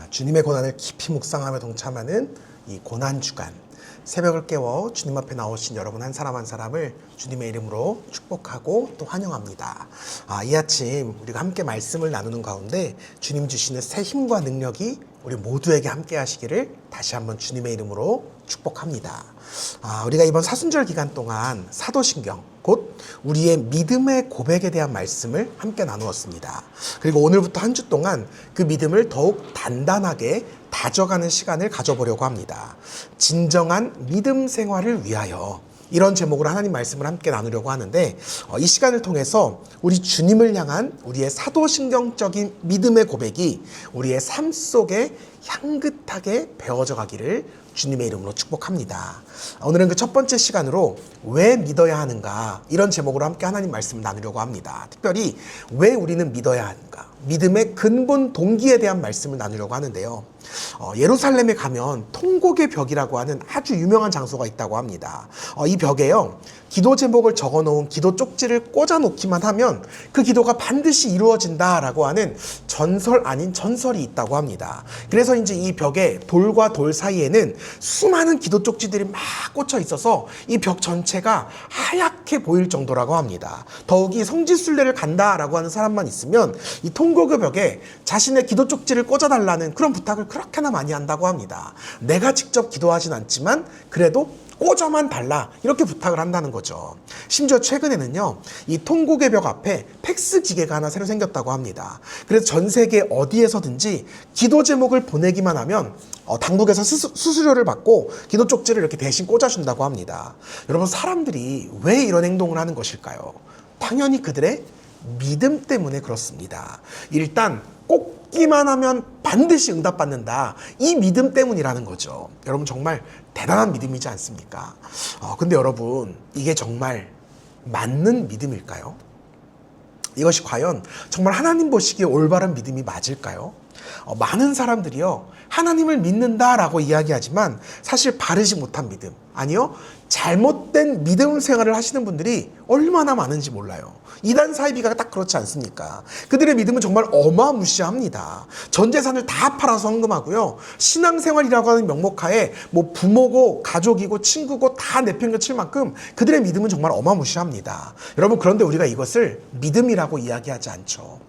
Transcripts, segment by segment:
주님의 고난을 깊이 묵상하며 동참하는 이 고난주간, 새벽을 깨워 주님 앞에 나오신 여러분 한 사람 한 사람을 주님의 이름으로 축복하고 또 환영합니다. 이 아침 우리가 함께 말씀을 나누는 가운데 주님 주시는 새 힘과 능력이 우리 모두에게 함께 하시기를 다시 한번 주님의 이름으로 축복합니다. 우리가 이번 사순절 기간 동안 사도신경, 곧 우리의 믿음의 고백에 대한 말씀을 함께 나누었습니다. 그리고 오늘부터 한 주 동안 그 믿음을 더욱 단단하게 다져가는 시간을 가져보려고 합니다. 진정한 믿음 생활을 위하여, 이런 제목으로 하나님 말씀을 함께 나누려고 하는데, 이 시간을 통해서 우리 주님을 향한 우리의 사도신경적인 믿음의 고백이 우리의 삶 속에 향긋하게 배워져 가기를 주님의 이름으로 축복합니다. 오늘은 그 첫 번째 시간으로 왜 믿어야 하는가, 이런 제목으로 함께 하나님 말씀을 나누려고 합니다. 특별히 왜 우리는 믿어야 하는가, 믿음의 근본 동기에 대한 말씀을 나누려고 하는데요. 예루살렘에 가면 통곡의 벽이라고 하는 아주 유명한 장소가 있다고 합니다. 이 벽에요, 기도 제목을 적어놓은 기도 쪽지를 꽂아놓기만 하면 그 기도가 반드시 이루어진다라고 하는 전설 아닌 전설이 있다고 합니다. 그래서 이제 이 벽에 돌과 돌 사이에는 수많은 기도 쪽지들이 막 꽂혀 있어서 이 벽 전체가 하얗게 보일 정도라고 합니다. 더욱이 성지순례를 간다라고 하는 사람만 있으면 이 통곡의 벽에 자신의 기도 쪽지를 꽂아달라는 그런 부탁을 그렇게나 많이 한다고 합니다. 내가 직접 기도하진 않지만 그래도 꽂아만 달라, 이렇게 부탁을 한다는 거죠. 심지어 최근에는요, 이 통곡의 벽 앞에 팩스 기계가 하나 새로 생겼다고 합니다. 그래서 전 세계 어디에서든지 기도 제목을 보내기만 하면 당국에서 수수료를 받고 기도 쪽지를 이렇게 대신 꽂아준다고 합니다. 여러분, 사람들이 왜 이런 행동을 하는 것일까요? 당연히 그들의 믿음 때문에 그렇습니다. 일단 꽂기만 하면 반드시 응답받는다, 이 믿음 때문이라는 거죠. 여러분, 정말 대단한 믿음이지 않습니까? 근데 여러분, 이게 정말 맞는 믿음일까요? 이것이 과연 정말 하나님 보시기에 올바른 믿음이 맞을까요? 많은 사람들이요, 하나님을 믿는다라고 이야기하지만 사실 바르지 못한 믿음, 아니요, 잘못된 믿음 생활을 하시는 분들이 얼마나 많은지 몰라요. 이단 사이비가 딱 그렇지 않습니까? 그들의 믿음은 정말 어마무시합니다. 전 재산을 다 팔아서 헌금하고요, 신앙생활이라고 하는 명목하에 뭐 부모고 가족이고 친구고 다 내팽개칠 만큼 그들의 믿음은 정말 어마무시합니다. 여러분, 그런데 우리가 이것을 믿음이라고 이야기하지 않죠.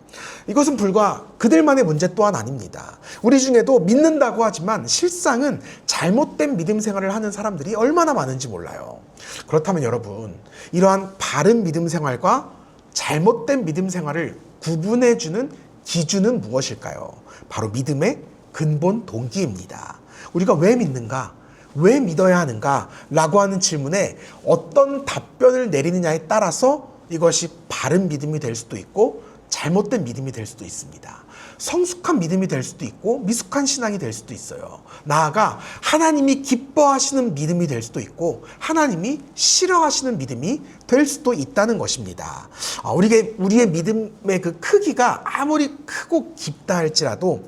이것은 불과 그들만의 문제 또한 아닙니다. 우리 중에도 믿는다고 하지만 실상은 잘못된 믿음 생활을 하는 사람들이 얼마나 많은지 몰라요. 그렇다면 여러분, 이러한 바른 믿음 생활과 잘못된 믿음 생활을 구분해주는 기준은 무엇일까요? 바로 믿음의 근본 동기입니다. 우리가 왜 믿는가? 왜 믿어야 하는가? 라고 하는 질문에 어떤 답변을 내리느냐에 따라서 이것이 바른 믿음이 될 수도 있고 잘못된 믿음이 될 수도 있습니다. 성숙한 믿음이 될 수도 있고 미숙한 신앙이 될 수도 있어요. 나아가 하나님이 기뻐하시는 믿음이 될 수도 있고 하나님이 싫어하시는 믿음이 될 수도 있다는 것입니다. 우리의 믿음의 그 크기가 아무리 크고 깊다 할지라도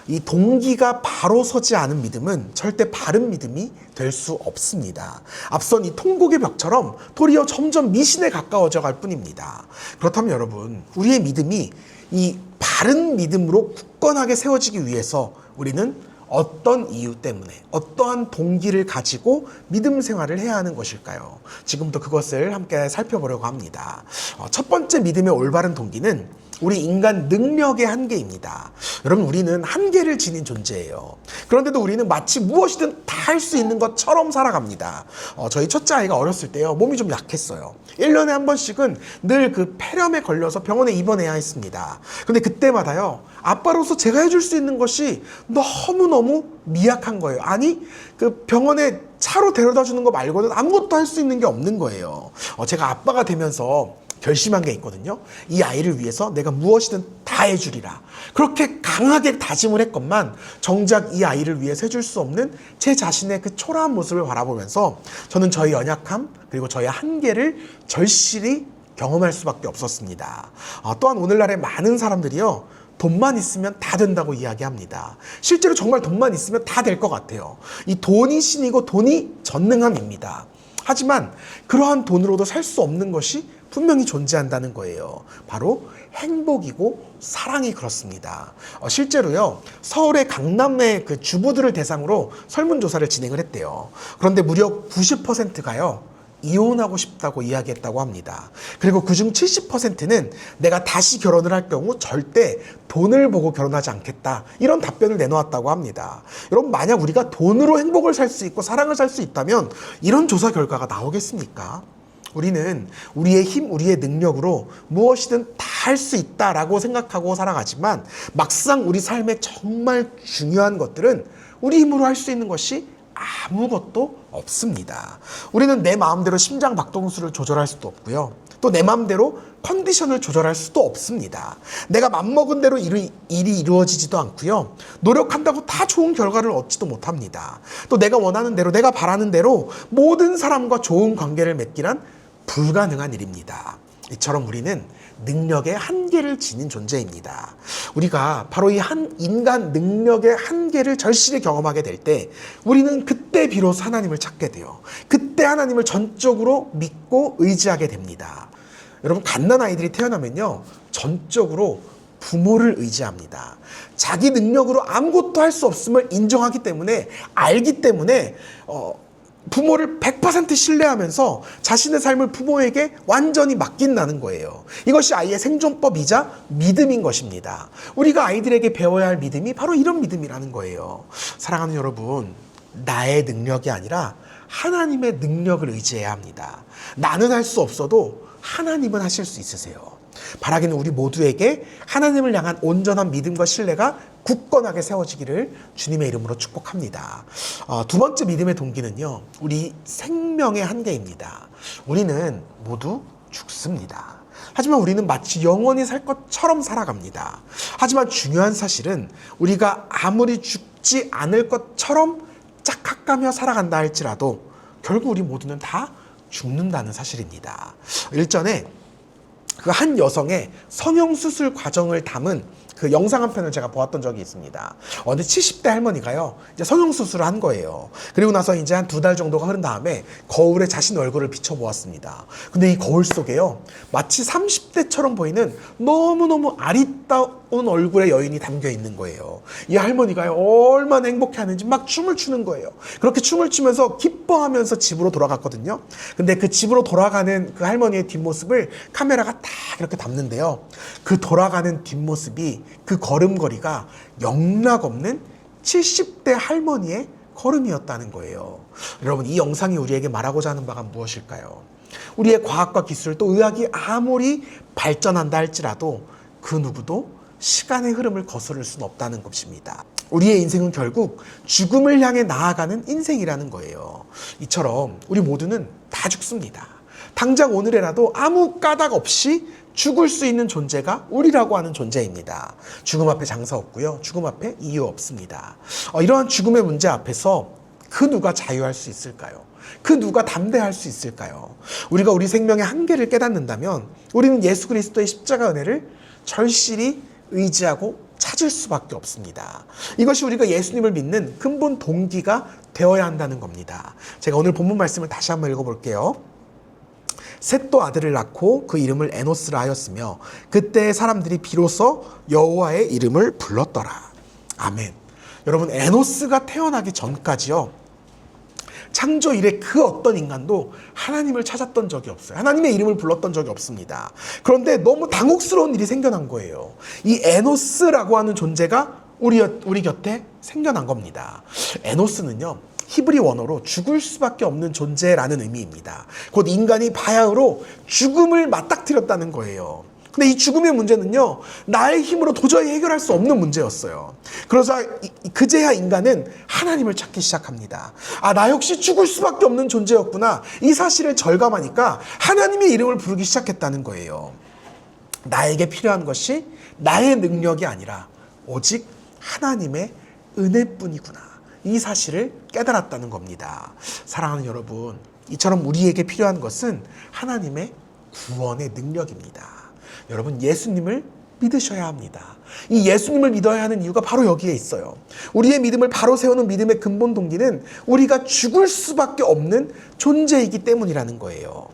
이 동기가 바로 서지 않은 믿음은 절대 바른 믿음이 될 수 없습니다. 앞선 이 통곡의 벽처럼 도리어 점점 미신에 가까워져 갈 뿐입니다. 그렇다면 여러분, 우리의 믿음이 이 바른 믿음으로 굳건하게 세워지기 위해서 우리는 어떤 이유 때문에, 어떠한 동기를 가지고 믿음 생활을 해야 하는 것일까요? 지금부터 그것을 함께 살펴보려고 합니다. 첫 번째 믿음의 올바른 동기는 우리 인간 능력의 한계입니다. 여러분, 우리는 한계를 지닌 존재예요. 그런데도 우리는 마치 무엇이든 다 할 수 있는 것처럼 살아갑니다. 저희 첫째 아이가 어렸을 때요, 몸이 좀 약했어요. 1년에 한 번씩은 늘 그 폐렴에 걸려서 병원에 입원해야 했습니다. 근데 그때마다요, 아빠로서 제가 해줄 수 있는 것이 너무너무 미약한 거예요. 아니, 그 병원에 차로 데려다 주는 거 말고는 아무것도 할 수 있는 게 없는 거예요. 제가 아빠가 되면서 결심한 게 있거든요. 이 아이를 위해서 내가 무엇이든 다 해주리라. 그렇게 강하게 다짐을 했건만 정작 이 아이를 위해서 해줄 수 없는 제 자신의 그 초라한 모습을 바라보면서 저는 저의 연약함, 그리고 저의 한계를 절실히 경험할 수밖에 없었습니다. 또한 오늘날의 많은 사람들이요, 돈만 있으면 다 된다고 이야기합니다. 실제로 정말 돈만 있으면 다 될 것 같아요. 이 돈이 신이고 돈이 전능함입니다. 하지만 그러한 돈으로도 살 수 없는 것이 분명히 존재한다는 거예요. 바로 행복이고 사랑이 그렇습니다. 실제로요, 서울의 강남의 그 주부들을 대상으로 설문조사를 진행을 했대요. 그런데 무려 90%가요, 이혼하고 싶다고 이야기했다고 합니다. 그리고 그중 70%는 내가 다시 결혼을 할 경우 절대 돈을 보고 결혼하지 않겠다, 이런 답변을 내놓았다고 합니다. 여러분, 만약 우리가 돈으로 행복을 살 수 있고 사랑을 살 수 있다면 이런 조사 결과가 나오겠습니까? 우리는 우리의 힘, 우리의 능력으로 무엇이든 다 할 수 있다라고 생각하고 살아가지만 막상 우리 삶에 정말 중요한 것들은 우리 힘으로 할 수 있는 것이 아무것도 없습니다. 우리는 내 마음대로 심장 박동수를 조절할 수도 없고요. 또 내 마음대로 컨디션을 조절할 수도 없습니다. 내가 맘먹은 대로 일이 이루어지지도 않고요. 노력한다고 다 좋은 결과를 얻지도 못합니다. 또 내가 원하는 대로, 내가 바라는 대로 모든 사람과 좋은 관계를 맺기란 불가능한 일입니다. 이처럼 우리는 능력의 한계를 지닌 존재입니다. 우리가 바로 이 인간 능력의 한계를 절실히 경험하게 될 때 우리는 그때 비로소 하나님을 찾게 돼요. 그때 하나님을 전적으로 믿고 의지하게 됩니다. 여러분, 갓난아이들이 태어나면요, 전적으로 부모를 의지합니다. 자기 능력으로 아무것도 할 수 없음을 인정하기 때문에, 알기 때문에 부모를 100% 신뢰하면서 자신의 삶을 부모에게 완전히 맡긴다는 거예요. 이것이 아이의 생존법이자 믿음인 것입니다. 우리가 아이들에게 배워야 할 믿음이 바로 이런 믿음이라는 거예요. 사랑하는 여러분, 나의 능력이 아니라 하나님의 능력을 의지해야 합니다. 나는 할 수 없어도 하나님은 하실 수 있으세요. 바라기는 우리 모두에게 하나님을 향한 온전한 믿음과 신뢰가 굳건하게 세워지기를 주님의 이름으로 축복합니다. 두 번째 믿음의 동기는요, 우리 생명의 한계입니다. 우리는 모두 죽습니다. 하지만 우리는 마치 영원히 살 것처럼 살아갑니다. 하지만 중요한 사실은 우리가 아무리 죽지 않을 것처럼 짝각가며 살아간다 할지라도 결국 우리 모두는 다 죽는다는 사실입니다. 일전에 그 한 여성의 성형수술 과정을 담은 그 영상 한 편을 제가 보았던 적이 있습니다. 근데 70대 할머니가요, 이제 성형수술을 한 거예요. 그리고 나서 이제 한 2달 정도가 흐른 다음에 거울에 자신 얼굴을 비춰보았습니다. 근데 이 거울 속에요, 마치 30대처럼 보이는 너무너무 아리따운 얼굴의 여인이 담겨 있는 거예요. 이 할머니가요, 얼마나 행복해 하는지 막 춤을 추는 거예요. 그렇게 춤을 추면서 기뻐하면서 집으로 돌아갔거든요. 근데 그 집으로 돌아가는 그 할머니의 뒷모습을 카메라가 딱 이렇게 담는데요, 그 돌아가는 뒷모습이, 그 걸음걸이가 영락없는 70대 할머니의 걸음이었다는 거예요. 여러분, 이 영상이 우리에게 말하고자 하는 바가 무엇일까요? 우리의 과학과 기술, 또 의학이 아무리 발전한다 할지라도 그 누구도 시간의 흐름을 거스를 수는 없다는 것입니다. 우리의 인생은 결국 죽음을 향해 나아가는 인생이라는 거예요. 이처럼 우리 모두는 다 죽습니다. 당장 오늘에라도 아무 까닭 없이 죽을 수 있는 존재가 우리라고 하는 존재입니다. 죽음 앞에 장사 없고요, 죽음 앞에 이유 없습니다. 이러한 죽음의 문제 앞에서 그 누가 자유할 수 있을까요? 그 누가 담대할 수 있을까요? 우리가 우리 생명의 한계를 깨닫는다면 우리는 예수 그리스도의 십자가 은혜를 절실히 의지하고 찾을 수밖에 없습니다. 이것이 우리가 예수님을 믿는 근본 동기가 되어야 한다는 겁니다. 제가 오늘 본문 말씀을 다시 한번 읽어볼게요. 셋도 아들을 낳고 그 이름을 에노스라 하였으며 그때 사람들이 비로소 여호와의 이름을 불렀더라. 아멘. 여러분, 에노스가 태어나기 전까지요, 창조 이래 그 어떤 인간도 하나님을 찾았던 적이 없어요. 하나님의 이름을 불렀던 적이 없습니다. 그런데 너무 당혹스러운 일이 생겨난 거예요. 이 에노스라고 하는 존재가 우리 곁에 생겨난 겁니다. 에노스는요, 히브리 원어로 죽을 수밖에 없는 존재라는 의미입니다. 곧 인간이 바야흐로 죽음을 맞닥뜨렸다는 거예요. 근데 이 죽음의 문제는요, 나의 힘으로 도저히 해결할 수 없는 문제였어요. 그러자 그제야 인간은 하나님을 찾기 시작합니다. 나 역시 죽을 수밖에 없는 존재였구나. 이 사실을 절감하니까 하나님의 이름을 부르기 시작했다는 거예요. 나에게 필요한 것이 나의 능력이 아니라 오직 하나님의 은혜뿐이구나. 이 사실을 깨달았다는 겁니다. 사랑하는 여러분, 이처럼 우리에게 필요한 것은 하나님의 구원의 능력입니다. 여러분, 예수님을 믿으셔야 합니다. 이 예수님을 믿어야 하는 이유가 바로 여기에 있어요. 우리의 믿음을 바로 세우는 믿음의 근본 동기는 우리가 죽을 수밖에 없는 존재이기 때문이라는 거예요.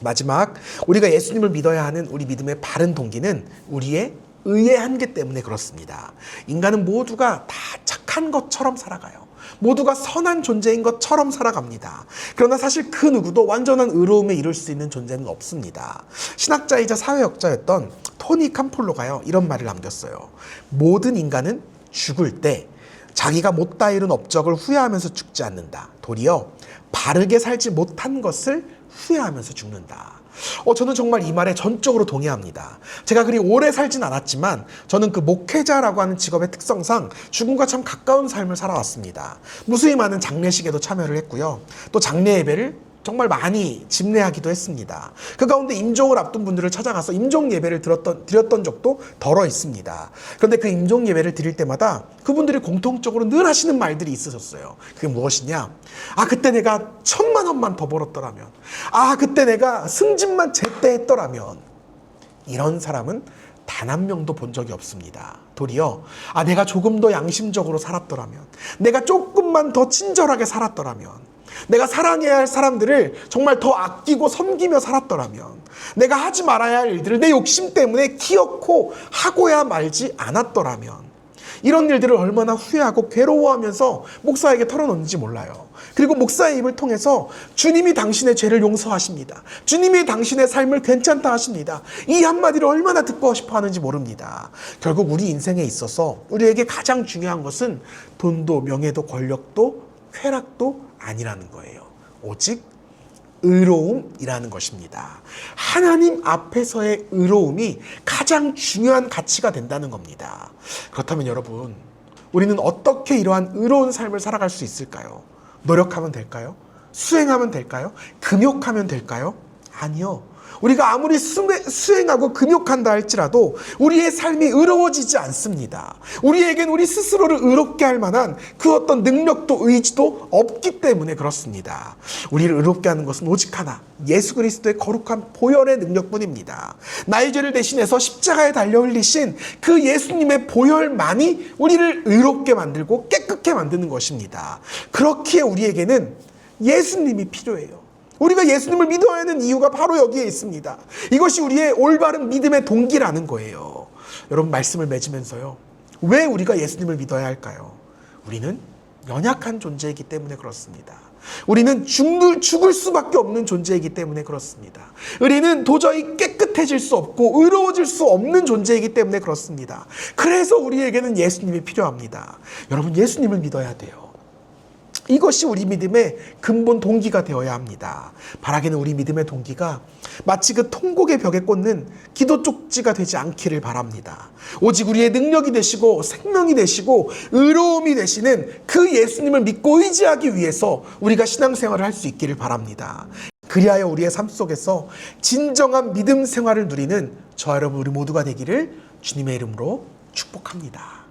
마지막, 우리가 예수님을 믿어야 하는 우리 믿음의 바른 동기는 우리의 의의 한계 때문에 그렇습니다. 인간은 모두가 다 착한 것처럼 살아가요. 모두가 선한 존재인 것처럼 살아갑니다. 그러나 사실 그 누구도 완전한 의로움에 이룰 수 있는 존재는 없습니다. 신학자이자 사회학자였던 토니 캄폴로가요, 이런 말을 남겼어요. 모든 인간은 죽을 때 자기가 못다 이룬 업적을 후회하면서 죽지 않는다. 도리어 바르게 살지 못한 것을 후회하면서 죽는다. 저는 정말 이 말에 전적으로 동의합니다. 제가 그리 오래 살진 않았지만 저는 그 목회자라고 하는 직업의 특성상 죽음과 참 가까운 삶을 살아왔습니다. 무수히 많은 장례식에도 참여를 했고요. 또 장례 예배를 정말 많이 집례하기도 했습니다. 그 가운데 임종을 앞둔 분들을 찾아가서 임종 예배를 드렸던 적도 덜어 있습니다. 그런데 그 임종 예배를 드릴 때마다 그분들이 공통적으로 늘 하시는 말들이 있으셨어요. 그게 무엇이냐? 그때 내가 1,000만 원만 더 벌었더라면, 그때 내가 승진만 제때 했더라면. 이런 사람은 단 한 명도 본 적이 없습니다. 도리어 내가 조금 더 양심적으로 살았더라면, 내가 조금만 더 친절하게 살았더라면, 내가 사랑해야 할 사람들을 정말 더 아끼고 섬기며 살았더라면, 내가 하지 말아야 할 일들을 내 욕심 때문에 기어코 하고야 말지 않았더라면, 이런 일들을 얼마나 후회하고 괴로워하면서 목사에게 털어놓는지 몰라요. 그리고 목사의 입을 통해서 주님이 당신의 죄를 용서하십니다. 주님이 당신의 삶을 괜찮다 하십니다. 이 한마디를 얼마나 듣고 싶어 하는지 모릅니다. 결국 우리 인생에 있어서 우리에게 가장 중요한 것은 돈도 명예도 권력도 쾌락도 아니라는 거예요. 오직 의로움이라는 것입니다. 하나님 앞에서의 의로움이 가장 중요한 가치가 된다는 겁니다. 그렇다면 여러분, 우리는 어떻게 이러한 의로운 삶을 살아갈 수 있을까요? 노력하면 될까요? 수행하면 될까요? 금욕하면 될까요? 아니요. 우리가 아무리 수행하고 금욕한다 할지라도 우리의 삶이 의로워지지 않습니다. 우리에겐 우리 스스로를 의롭게 할 만한 그 어떤 능력도 의지도 없기 때문에 그렇습니다. 우리를 의롭게 하는 것은 오직 하나, 예수 그리스도의 거룩한 보혈의 능력뿐입니다. 나의 죄를 대신해서 십자가에 달려 흘리신 그 예수님의 보혈만이 우리를 의롭게 만들고 깨끗게 만드는 것입니다. 그렇기에 우리에게는 예수님이 필요해요. 우리가 예수님을 믿어야 하는 이유가 바로 여기에 있습니다. 이것이 우리의 올바른 믿음의 동기라는 거예요. 여러분, 말씀을 맺으면서요, 왜 우리가 예수님을 믿어야 할까요? 우리는 연약한 존재이기 때문에 그렇습니다. 우리는 죽을 수밖에 없는 존재이기 때문에 그렇습니다. 우리는 도저히 깨끗해질 수 없고 의로워질 수 없는 존재이기 때문에 그렇습니다. 그래서 우리에게는 예수님이 필요합니다. 여러분, 예수님을 믿어야 돼요. 이것이 우리 믿음의 근본 동기가 되어야 합니다. 바라기는 우리 믿음의 동기가 마치 그 통곡의 벽에 꽂는 기도 쪽지가 되지 않기를 바랍니다. 오직 우리의 능력이 되시고 생명이 되시고 의로움이 되시는 그 예수님을 믿고 의지하기 위해서 우리가 신앙생활을 할 수 있기를 바랍니다. 그리하여 우리의 삶 속에서 진정한 믿음 생활을 누리는 저와 여러분, 우리 모두가 되기를 주님의 이름으로 축복합니다.